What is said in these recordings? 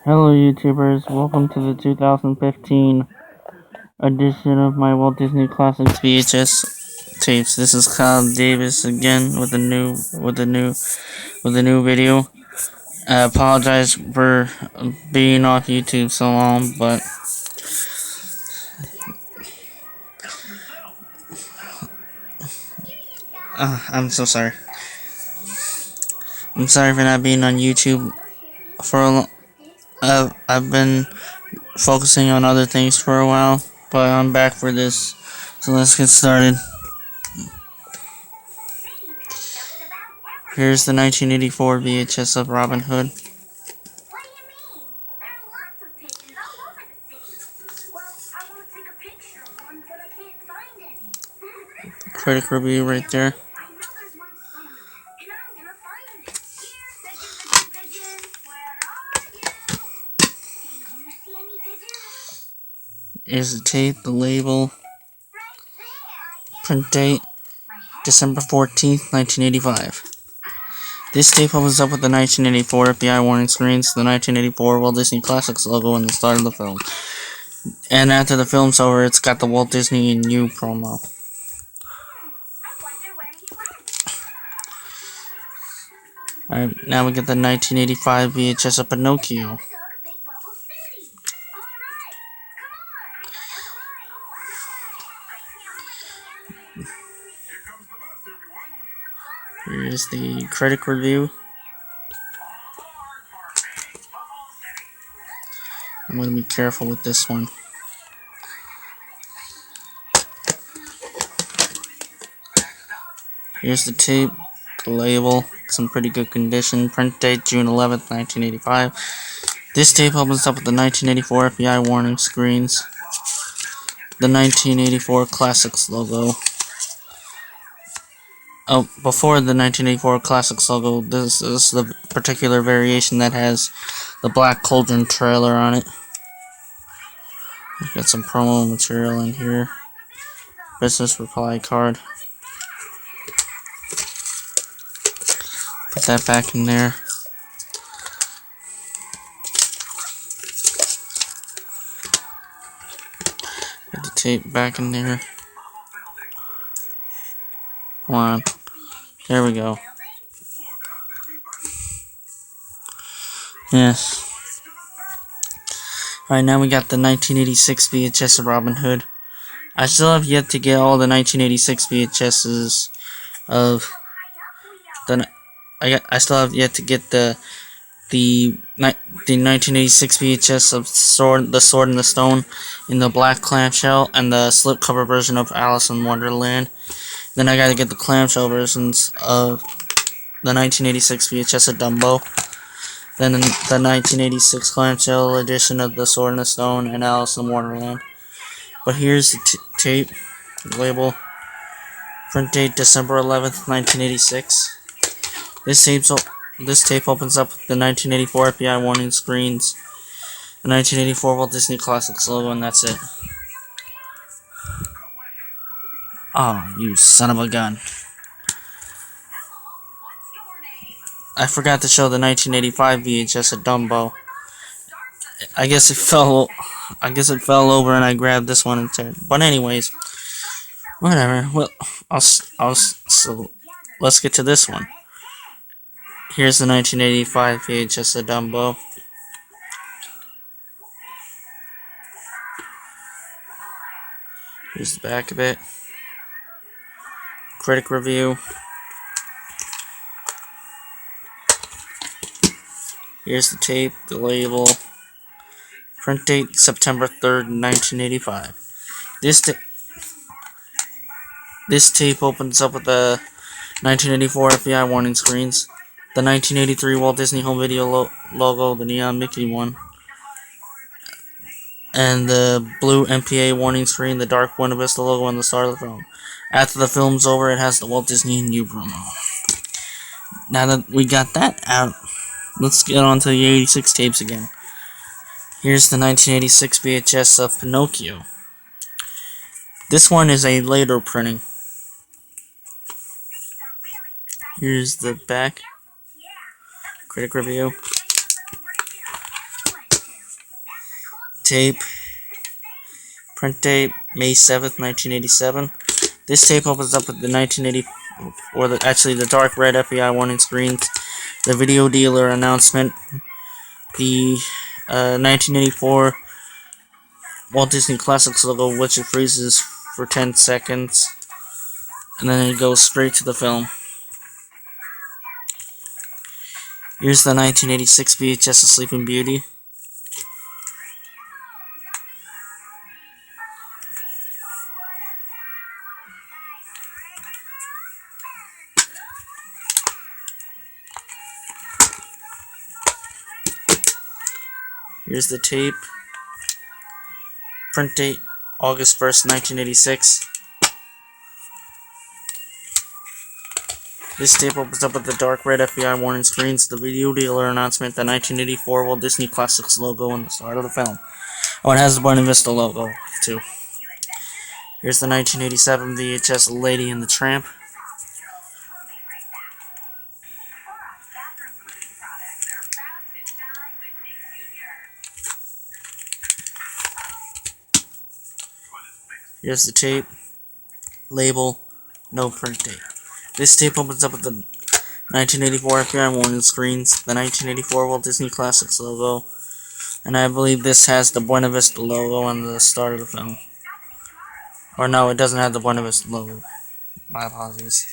Hello YouTubers, welcome to the 2015 edition of my Walt Disney Classics VHS tapes. This is Kyle Davis again with a new video. I apologize for being off YouTube so long, but I'm so sorry. I'm sorry for not being on YouTube for a long. I've been focusing on other things for a while, but I'm back for this. So let's get started. Here's the 1984 VHS of Robin Hood. Critic review right there. Here's the tape, the label, print date, December 14th, 1985. This tape opens up with the 1984 FBI warning screens, the 1984 Walt Disney Classics logo, and the start of the film. And after the film's over, it's got the Walt Disney and You promo. Alright, now we get the 1985 VHS of Pinocchio. Here's the critic review. I'm going to be careful with this one. Here's the tape, the label, it's in pretty good condition. Print date June 11th, 1985. This tape opens up with the 1984 FBI warning screens, the 1984 Classics logo. Oh, before the 1984 Classics logo, this is the particular variation that has the Black Cauldron trailer on it. We've got some promo material in here. Business reply card. Put that back in there. Put the tape back in there. Come on. There we go. Yes. Alright, now we got the 1986 VHS of Robin Hood. I still have yet to get all the 1986 VHSs of the. I still have yet to get the 1986 VHS of The Sword in the Stone in the black clamshell and the slipcover version of Alice in Wonderland. Then I gotta get the clamshell versions of the 1986 VHS of Dumbo. Then the 1986 clamshell edition of The Sword in the Stone and Alice in Wonderland. But here's the tape, label, print date December 11th, 1986. This tape opens up with the 1984 FBI warning screens, the 1984 Walt Disney Classics logo, and that's it. Oh, you son of a gun. I forgot to show the 1985 VHS of Dumbo. I guess it fell over and I grabbed this one instead. But anyways, whatever. Well, so let's get to this one. Here's the 1985 VHS of Dumbo. Here's the back of it. Critic review. Here's the tape, the label. Print date September 3rd, 1985. This tape opens up with the 1984 FBI warning screens, the 1983 Walt Disney Home Video logo, the neon Mickey one, and the blue MPA warning screen, the dark Buena Vista logo, and the start of the film. After the film's over, it has the Walt Disney and You promo. Now that we got that out, let's get on to the 86 tapes again. Here's the 1986 VHS of Pinocchio. This one is a later printing. Here's the back. Critic review. tape. Print date May 7th, 1987. This tape opens up with the 1980, or actually the dark red FBI warning screens, the video dealer announcement, the 1984 Walt Disney Classics logo, which it freezes for 10 seconds, and then it goes straight to the film. Here's the 1986 VHS of Sleeping Beauty. Here's the tape. Print date August 1st, 1986. This tape opens up with the dark red FBI warning screens, the video dealer announcement, the 1984 Walt Disney Classics logo, and the start of the film. Oh, it has the Buena Vista logo, too. Here's the 1987 VHS Lady and the Tramp. Here's the tape. Label, no print date. This tape opens up with the 1984 FBI warning screens, the 1984 Walt Disney Classics logo, and I believe this has the Buena Vista logo on the start of the film. Or no, it doesn't have the Buena Vista logo. My apologies.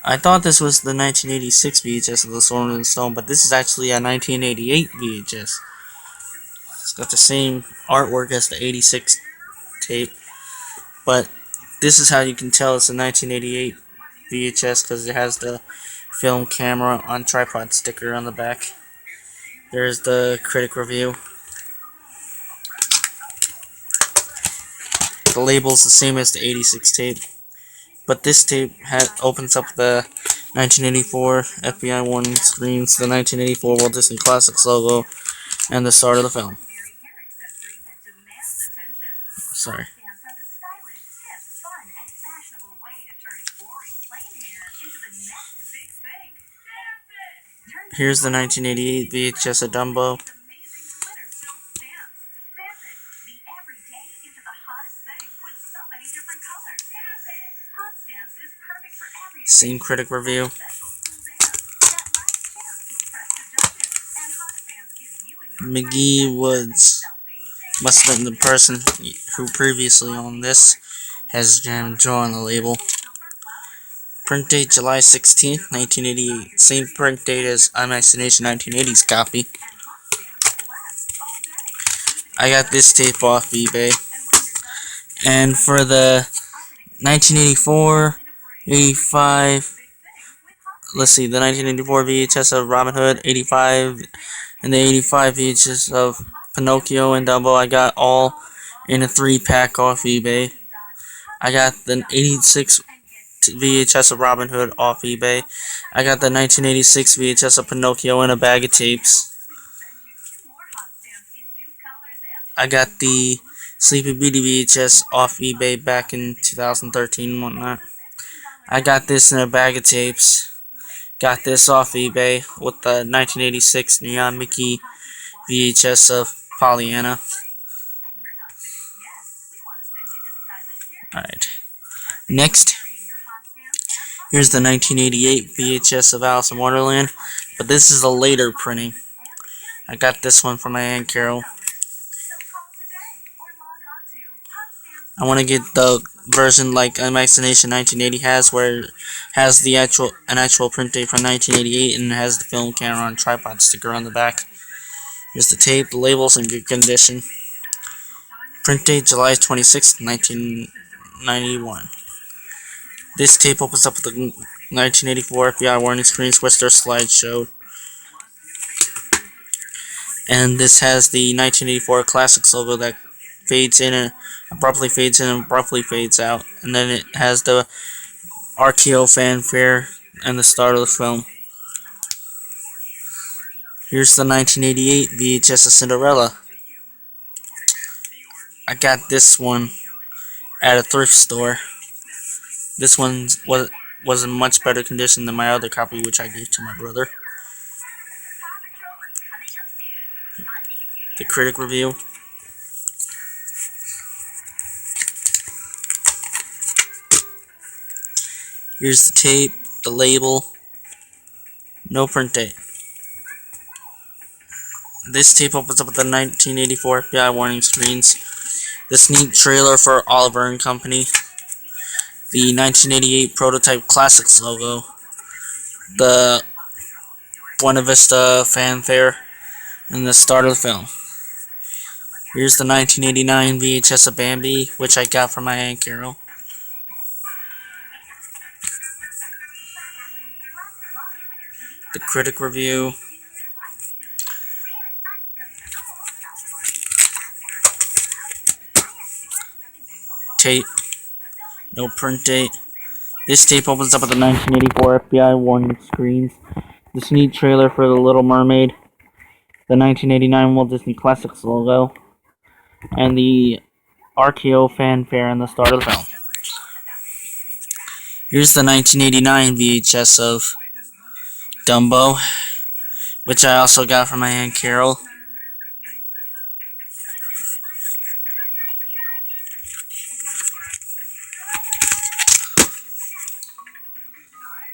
I thought this was the 1986 VHS of The Sword and the Stone, but this is actually a 1988 VHS. It's got the same artwork as the 86 tape, but this is how you can tell it's a 1988 VHS because it has the film camera on tripod sticker on the back. There's the critic review. The label's the same as the 86 tape, but this tape opens up the 1984 FBI warning screens, the 1984 Walt Disney Classics logo, and the start of the film. Sorry. Here's the 1988 VHS of Dumbo. Same critic review. McGee Woods must have been the person who previously owned this, has drawn the label. Print date July 16th, 1988. Same print date as Imagination 1980's copy. I got this tape off eBay. And for the 1984, 85, let's see, the 1984 VHS of Robin Hood, 85, and the 85 VHS of Pinocchio and Dumbo, I got all in a 3-pack off eBay. I got the 86 VHS of Robin Hood off eBay. I got the 1986 VHS of Pinocchio in a bag of tapes. I got the Sleeping Beauty VHS off eBay back in 2013 and whatnot. I got this in a bag of tapes. Got this off eBay with the 1986 Neon Mickey VHS of Pollyanna. Alright. Next, here's the 1988 VHS of Alice in Wonderland, but this is a later printing. I got this one from my Aunt Carol. I want to get the version like Imagination 1980 has, where it has the actual print date from 1988 and it has the film camera on tripod sticker on the back. Here's the tape. The label's in good condition. Print date July 26, 1991. This tape opens up with the 1984 FBI warning screens, which their slides showed. And this has the 1984 Classics logo that fades in and abruptly fades out. And then it has the RKO fanfare and the start of the film. Here's the 1988 VHS of Cinderella. I got this one at a thrift store. This one was in much better condition than my other copy, which I gave to my brother. The critic review. Here's the tape, the label, no print date. This tape opens up with the 1984 FBI warning screens, the sneak trailer for Oliver and Company, the 1988 prototype Classics logo, the Buena Vista fanfare, and the start of the film. Here's the 1989 VHS of Bambi, which I got from my Aunt Carol. The critic review. Tape. No print date. This tape opens up with the 1984 FBI warning screens, the sneak trailer for The Little Mermaid, the 1989 Walt Disney Classics logo, and the RKO fanfare and the start of the film. Here's the 1989 VHS of Dumbo, which I also got from my Aunt Carol.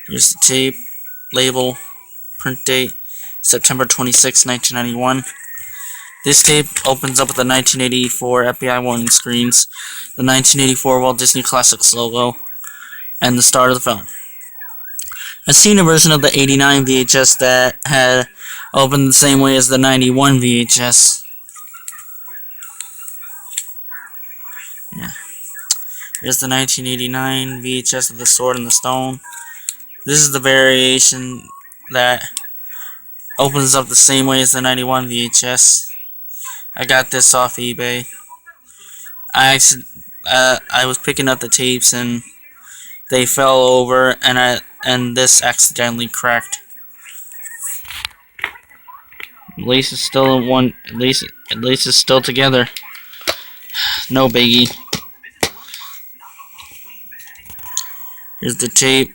Here's the tape, label, print date, September 26, 1991. This tape opens up with the 1984 FBI warning screens, the 1984 Walt Disney Classics logo, and the start of the film. I've seen a version of the 89 VHS that had opened the same way as the 91 VHS. Yeah. Here's the 1989 VHS of The Sword and the Stone. This is the variation that opens up the same way as the 91 VHS. I got this off eBay. I was picking up the tapes and they fell over, and this accidentally cracked. At least it's still in one. At least it's still together. No biggie. Here's the tape.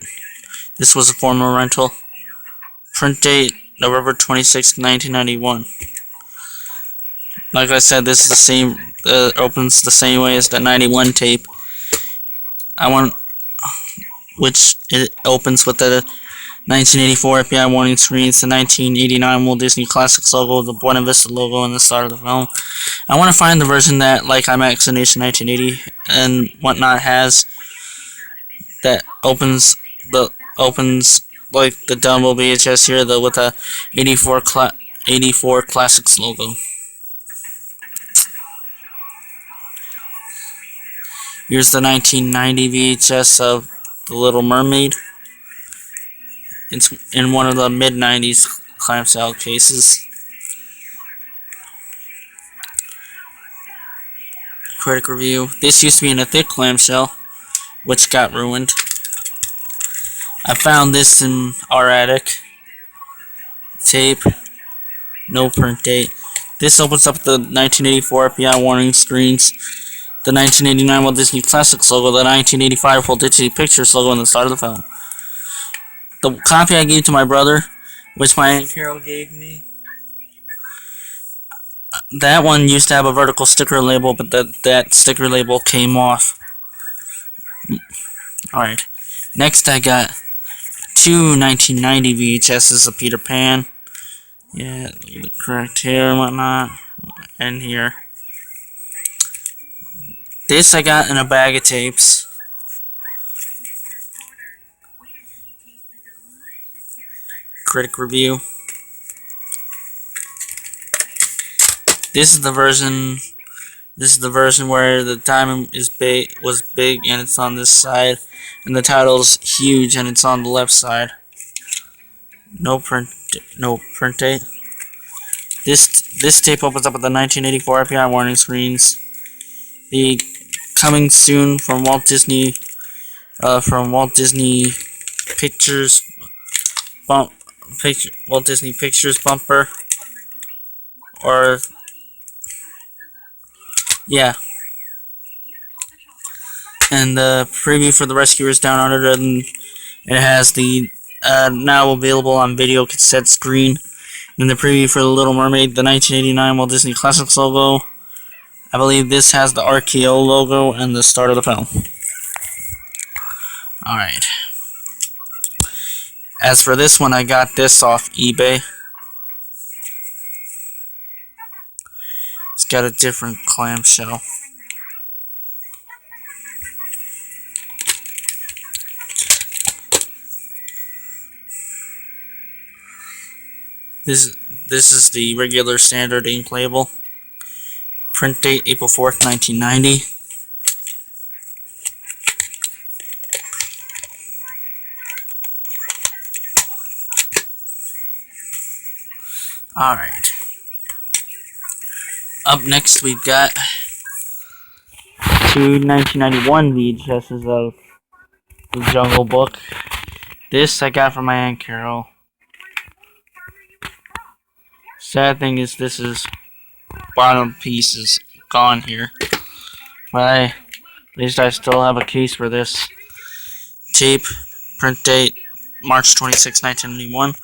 This was a former rental. Print date November 26, 1991. Like I said, this is the same. Opens the same way as the 91 tape. Which it opens with the 1984 FBI warning screens, the 1989 Walt Disney Classics logo, the Buena Vista logo, and the start of the film. I want to find the version that, like IMAX Nation 1980 and whatnot, has that opens like the Dumbo VHS here, with the 84 Classics logo. Here's the 1990 VHS of The Little Mermaid. It's in one of the mid-90s clamshell cases. Critic review. This used to be in a thick clamshell, which got ruined. I found this in our attic. Tape. No print date. This opens up the 1984 FBI warning screens, the 1989 Walt Disney Classics logo, the 1985 Walt Disney Pictures logo, and the start of the film. The copy I gave to my brother, which my Aunt Carol gave me, that one used to have a vertical sticker label, but that sticker label came off. Alright. Next I got two 1990 VHSs of Peter Pan. Yeah, the correct hair and whatnot. And here. This I got in a bag of tapes. Critic review. This is the version where the diamond was big and it's on this side, and the title's huge and it's on the left side. No print date. This tape opens up with the 1984 FBI warning screens. The coming soon from Walt Disney Pictures Walt Disney Pictures bumper, or yeah, and the preview for The Rescuers Down Under, and it has the now available on video cassette screen Then the preview for The Little Mermaid, the 1989 Walt Disney Classics logo. I believe this has the RKO logo and the start of the film. Alright. As for this one, I got this off eBay. It's got a different clamshell. This is the regular standard ink label. Print date April 4th, 1990. Alright. Up next, we've got two 1991 VHSs of The Jungle Book. This I got from my Aunt Carol. Sad thing is, this is bottom piece is gone here. But at least I still have a case for this. Tape, print date March 26, 1991.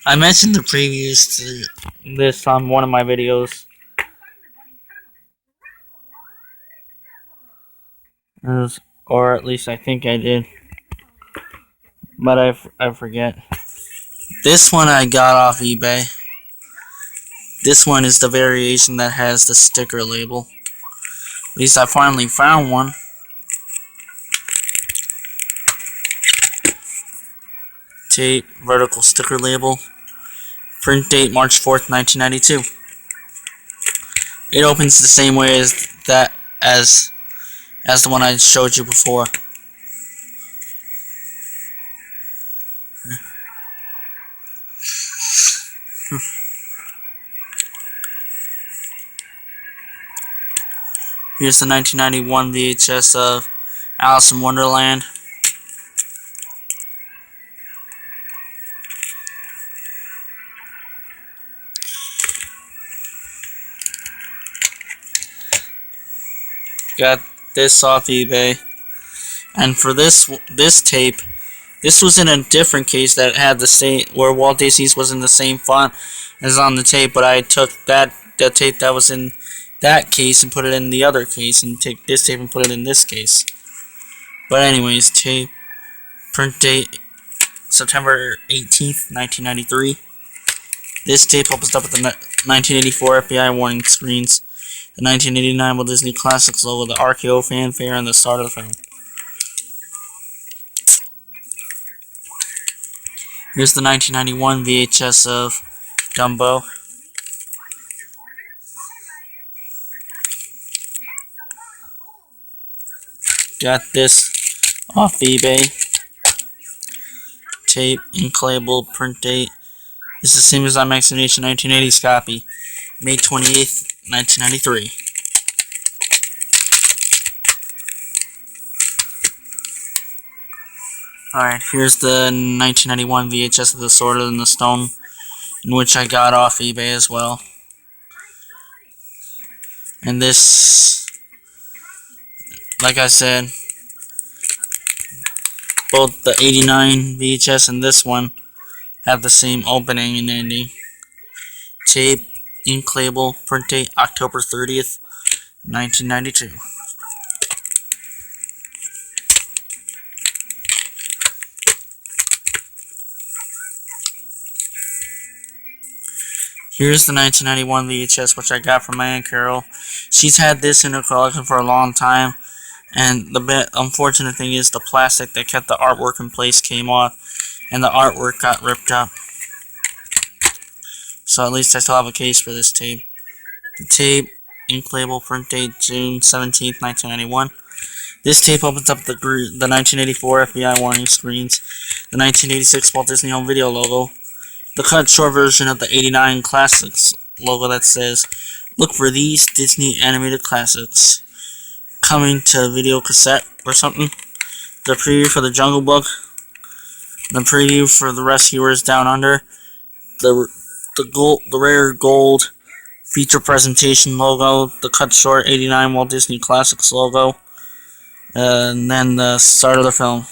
I mentioned the previews to this on one of my videos. Or at least I think I did. But I forget. This one I got off eBay. This one is the variation that has the sticker label. At least I finally found one. Tape, vertical sticker label. Print date March 4th, 1992. It opens the same way as the one I showed you before. Here's the 1991 VHS of Alice in Wonderland. Got this off eBay. And for this tape, this was in a different case that had the same, where Walt Disney's was in the same font as on the tape, but I took the tape that was in that case and put it in the other case, and take this tape and put it in this case. But anyways, tape, print date September 18th, 1993. This tape opens up with the 1984 FBI warning screens, the 1989 Walt Disney Classics logo, the RKO fanfare, and the start of the film. Here's the 1991 VHS of Dumbo. Got this off eBay. Tape, ink label, print date. It's the same as on Maximation 1980's copy. May 28th, 1993. Alright, here's the 1991 VHS of The Sword in the Stone, in which I got off eBay as well. And this, like I said, both the 89 VHS and this one have the same opening and ending. Tape, ink label, print date October 30th, 1992. Here's the 1991 VHS, which I got from my Aunt Carol. She's had this in her collection for a long time, and the unfortunate thing is the plastic that kept the artwork in place came off, and the artwork got ripped up. So at least I still have a case for this tape. The tape, ink label, print date June 17th, 1991. This tape opens up the 1984 FBI warning screens, the 1986 Walt Disney Home Video logo, the cut short version of the 89 Classics logo that says, "Look for these Disney animated classics." Coming to video cassette or something. The preview for The Jungle Book. The preview for The Rescuers Down Under. The rare gold feature presentation logo. The cut short 89 Walt Disney Classics logo. And then the start of the film.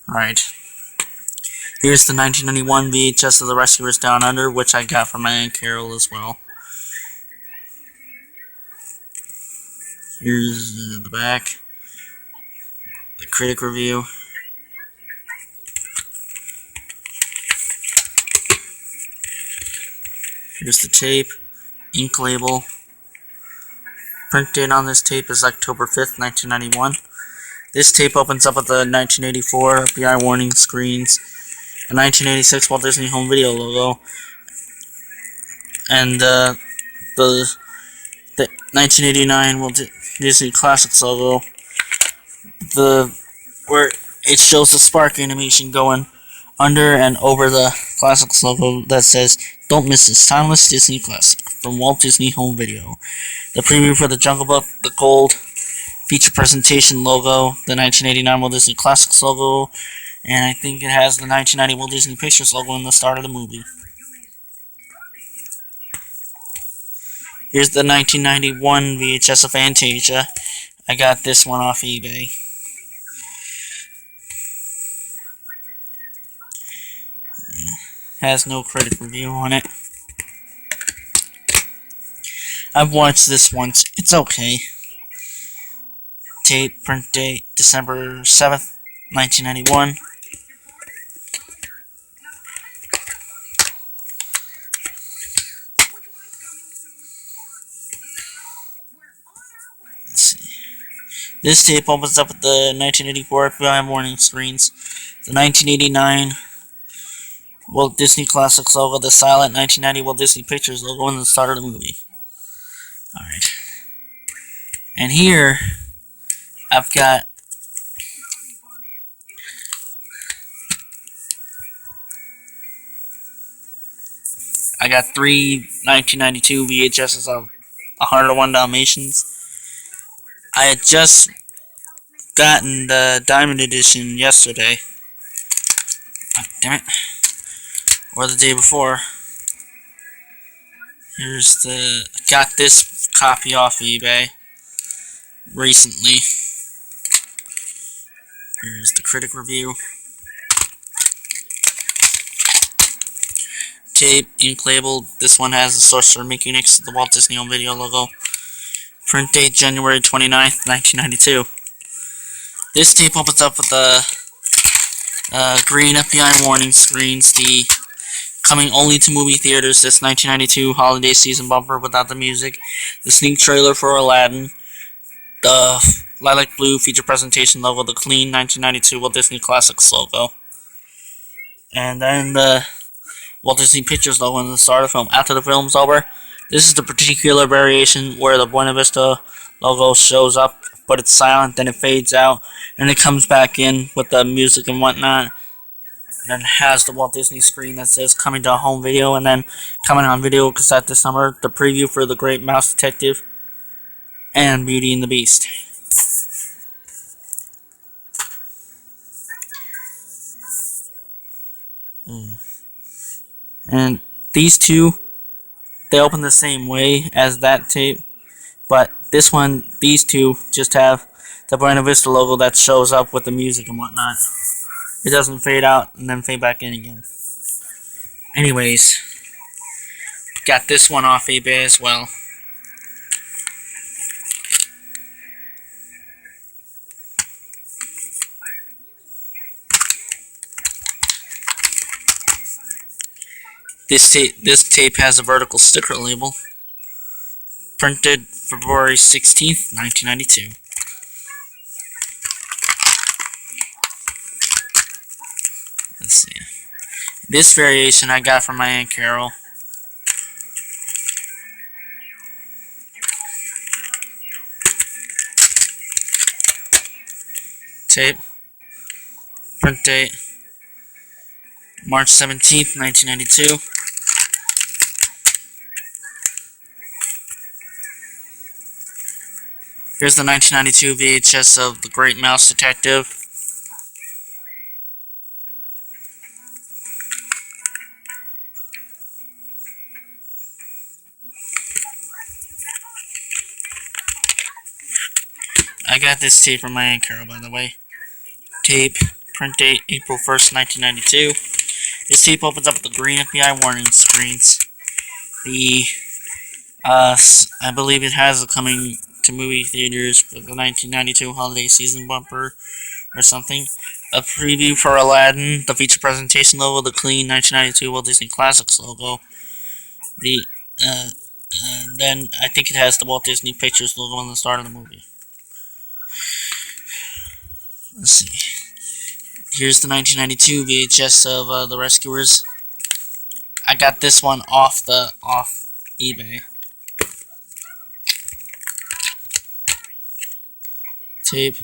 Alright. Here's the 1991 VHS of The Rescuers Down Under, which I got from my Aunt Carol as well. Here's the back. The critic review. Here's the tape. Ink label. Print date on this tape is October 5th, 1991. This tape opens up with the 1984 FBI warning screens, the 1986 Walt Disney Home Video logo, and the 1989 Walt Disney Classics logo. Where it shows the spark animation going under and over the Classics logo that says, "Don't miss this timeless Disney classic from Walt Disney Home Video." The preview for the Jungle Book, the gold feature presentation logo, the 1989 Walt Disney Classics logo, and I think it has the 1990 Walt Disney Pictures logo in the start of the movie. Here's the 1991 VHS of Fantasia. I got this one off eBay. Has no critic review on it. I've watched this once. It's okay. Tape, print date, December 7th, 1991. Let's see. This tape opens up with the 1984 FBI warning screens, the 1989 Walt Disney Classics logo, the silent 1990 Walt Disney Pictures logo, and the start of the movie. Alright. And here, I've got three 1992 VHSs of 101 Dalmatians. I had just gotten the Diamond Edition yesterday. Oh, damn it. Or the day before. Got this copy off eBay recently. Here's the critic review. Tape, ink label. This one has the Sorcerer Mickey next to the Walt Disney Home Video logo. Print date January 29th, 1992. This tape opens up with the green FBI warning screens, the coming only to movie theaters this 1992 holiday season bumper without the music, the sneak trailer for Aladdin, the lilac blue feature presentation logo, the clean 1992 Walt Disney Classics logo, and then the Walt Disney Pictures logo in the start of the film. After the film's over, this is the particular variation where the Buena Vista logo shows up, but it's silent, then it fades out, and it comes back in with the music and whatnot. And then it has the Walt Disney screen that says coming to home video, and then coming on video cassette this summer, the preview for The Great Mouse Detective and Beauty and the Beast. And these two, they open the same way as that tape, but these two just have the Buena Vista logo that shows up with the music and whatnot. It doesn't fade out and then fade back in again. Anyways, got this one off eBay as well. This tape has a vertical sticker label. Printed February 16th, 1992. Let's see. This variation I got from my Aunt Carol. Tape. Print date March 17th, 1992. Here's the 1992 VHS of The Great Mouse Detective. I got this tape from my Aunt Carol, by the way. Tape, Print date April 1st, 1992. This tape opens up with the green FBI warning screens. I believe it has a coming to movie theaters for the 1992 holiday season bumper or something. A preview for Aladdin, the feature presentation logo, the clean 1992 Walt Disney Classics logo. Then I think it has the Walt Disney Pictures logo on the start of the movie. Let's see. Here's the 1992 VHS of The Rescuers. I got this one off eBay. Tape.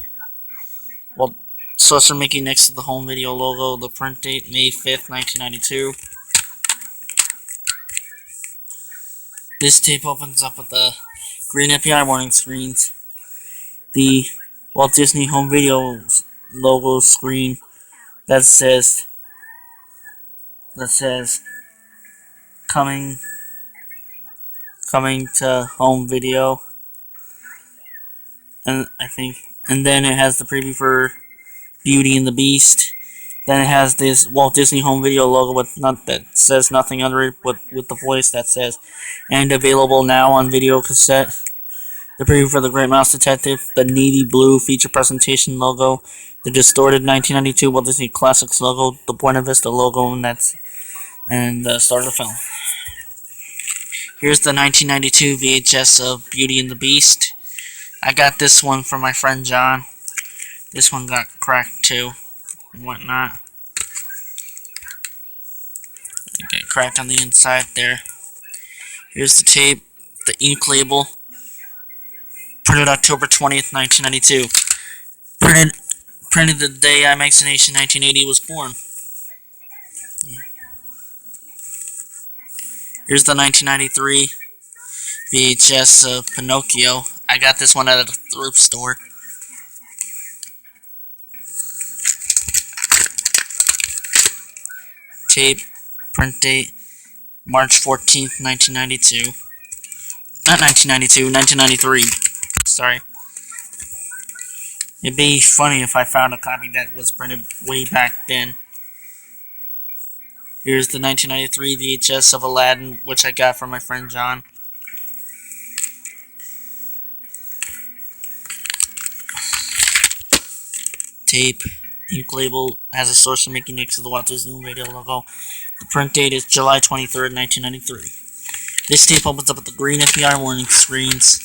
Well, saucer making next to the home video logo. The print date May 5th, 1992. This tape opens up with the green FBI warning screens. The Walt Disney Home Video logo screen that says coming to home video, and then it has the preview for Beauty and the Beast. Then it has this Walt Disney Home Video logo that says nothing under it, with the voice that says, and available now on video cassette. The preview for The Great Mouse Detective, the navy blue feature presentation logo, the distorted 1992 Walt Disney Classics logo, the Buena Vista logo, and the start of the film. Here's the 1992 VHS of Beauty and the Beast. I got this one from my friend John. This one got cracked too, and whatnot. It got cracked on the inside there. Here's the tape, the ink label. Printed October 20th, 1992. Printed the day iMagination 1980 was born. Yeah. Here's the 1993 VHS of Pinocchio. I got this one at a thrift store. Tape, print date, March 14th, 1992. Not 1992, 1993. Sorry. It'd be funny if I found a copy that was printed way back then. Here's the 1993 VHS of Aladdin, which I got from my friend John. Tape, ink label, has a source of making next to the Walt Disney Radio logo. The print date is July 23rd, 1993. This tape opens up with the green FBI warning screens.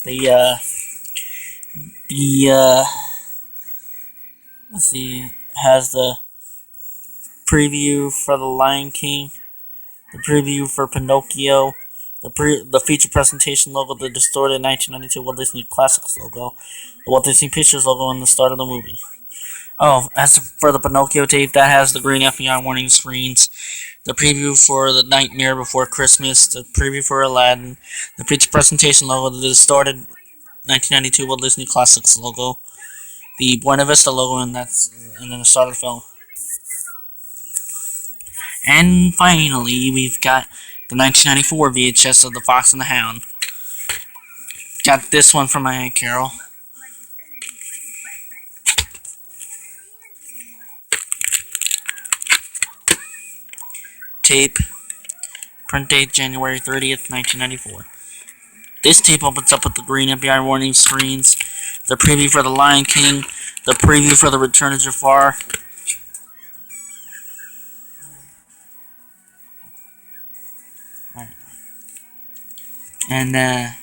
Let's see, has the preview for The Lion King, the preview for Pinocchio, the feature presentation logo, the distorted 1992 Walt Disney Classics logo, the Walt Disney Pictures logo, and the start of the movie. Oh, as for the Pinocchio tape, that has the green FBI warning screens, the preview for The Nightmare Before Christmas, the preview for Aladdin, the feature presentation logo, the distorted 1992 Walt Disney Classics logo, the Buena Vista logo, and then the start of the film. And finally, we've got the 1994 VHS of The Fox and the Hound. Got this one from my Aunt Carol. Tape, print date January 30th, 1994. This tape opens up with the green FBI warning screens, the preview for The Lion King, the preview for The Return of Jafar, and the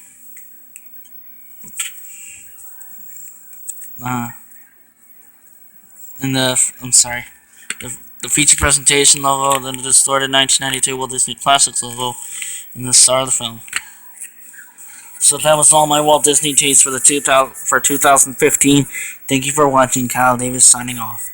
feature presentation logo, then the distorted 1992 Walt Disney Classics logo, and the start of the film. So that was all my Walt Disney tapes for 2015. Thank you for watching. Kyle Davis signing off.